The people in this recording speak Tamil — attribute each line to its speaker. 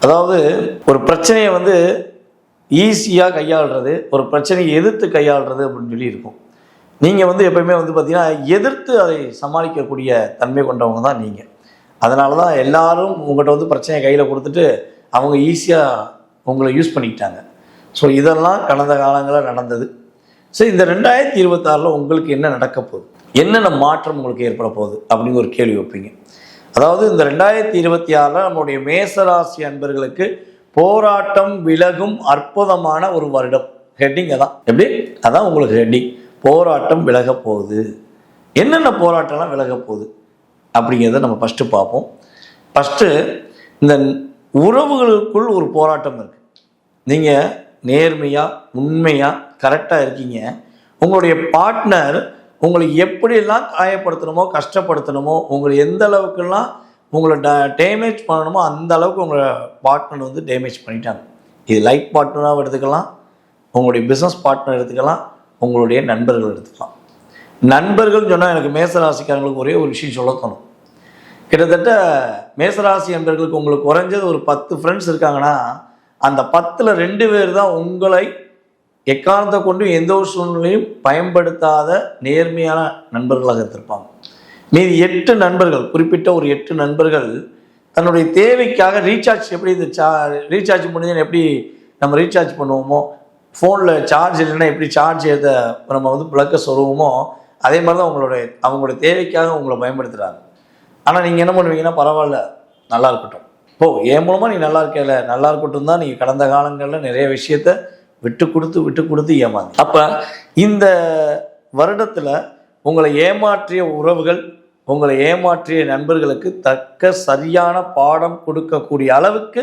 Speaker 1: அதாவது ஒரு பிரச்சனையை வந்து ஈஸியாக கையாளுறது, ஒரு பிரச்சனையை எதிர்த்து கையாளுறது அப்படின்னு சொல்லி இருக்கும். நீங்கள் வந்து எப்பயுமே வந்து பார்த்தீங்கன்னா எதிர்த்து அதை சமாளிக்கக்கூடிய தன்மை கொண்டவங்க தான் நீங்கள். அதனால தான் எல்லாரும் உங்கள்கிட்ட வந்து பிரச்சனையை கையில் கொடுத்துட்டு அவங்க ஈஸியாக உங்களை யூஸ் பண்ணிக்கிட்டாங்க. ஸோ இதெல்லாம் கடந்த காலங்களில் நடந்தது. ஸோ இந்த 2026 உங்களுக்கு என்ன நடக்க போகுது, என்னென்ன மாற்றம் உங்களுக்கு ஏற்பட போகுது அப்படின்னு ஒரு கேள்வி வைப்பீங்க. அதாவது இந்த 2026 நம்மளுடைய மேசராசி அன்பர்களுக்கு போராட்டம் விலகும் அற்புதமான ஒரு வருடம். ஹெட்டிங் அதான். எப்படி? அதான் உங்களுக்கு ஹெட்டிங். போராட்டம் விலக போகுது. என்னென்ன போராட்டம்லாம் விலக போகுது அப்படிங்கிறத நம்ம ஃபஸ்ட்டு பார்ப்போம். ஃபஸ்ட்டு இந்த உறவுகளுக்குள் ஒரு போராட்டம் இருக்குது. நீங்கள் நேர்மையாக உண்மையாக கரெக்டாக இருக்கீங்க. உங்களுடைய பார்ட்னர் உங்களை எப்படியெல்லாம் காயப்படுத்தணுமோ கஷ்டப்படுத்தணுமோ, உங்களை எந்த அளவுக்குலாம் உங்களை டேமேஜ் பண்ணணுமோ அந்த அளவுக்கு உங்களை பார்ட்னர் வந்து டேமேஜ் பண்ணிட்டாங்க. இது லைஃப் பார்ட்னராகவும் எடுத்துக்கலாம், உங்களுடைய பிஸ்னஸ் பார்ட்னர் எடுத்துக்கலாம், உங்களுடைய நண்பர்கள் எடுத்துக்கலாம். நண்பர்கள்னு சொன்னால் எனக்கு மேசராசிக்காரங்களுக்கு ஒரே ஒரு விஷயம் சொல்ல தோணும். கிட்டத்தட்ட மேசராசி நண்பர்களுக்கு உங்களுக்கு குறைஞ்சது ஒரு 10 ஃப்ரெண்ட்ஸ் இருக்காங்கன்னா அந்த 10ல் 2 பேர் தான் உங்களை எக்காரணத்தை கொண்டு எந்த ஒரு சூழ்நிலையும் பயன்படுத்தாத நேர்மையான நண்பர்களாக இருந்திருப்பாங்க. மீதி 8 நண்பர்கள், குறிப்பிட்ட ஒரு 8 நண்பர்கள் தன்னுடைய தேவைக்காக ரீசார்ஜ், எப்படி இந்த ரீசார்ஜ் முடிஞ்சு எப்படி நம்ம ரீசார்ஜ் பண்ணுவோமோ, ஃபோனில் சார்ஜ் இல்லைன்னா எப்படி சார்ஜ் ஏற்ற நம்ம வந்து ப்ளக்கை சொல்லுவோமோ, அதே மாதிரி தான் அவங்களுடைய தேவைக்காக உங்களை பயன்படுத்துகிறாங்க. ஆனால் நீங்கள் என்ன பண்ணுவீங்கன்னா, பரவாயில்ல நல்லா இருக்கட்டும், என் மூலமாக நீ நல்லா இருக்கல, நல்லா இருக்கட்டும் தான் நீங்கள் கடந்த காலங்களில் நிறைய விஷயத்த விட்டு கொடுத்து ஏமாந்து. அப்போ இந்த வருடத்தில் உங்களை ஏமாற்றிய உறவுகள், உங்களை ஏமாற்றிய நண்பர்களுக்கு தக்க சரியான பாடம் கொடுக்கக்கூடிய அளவுக்கு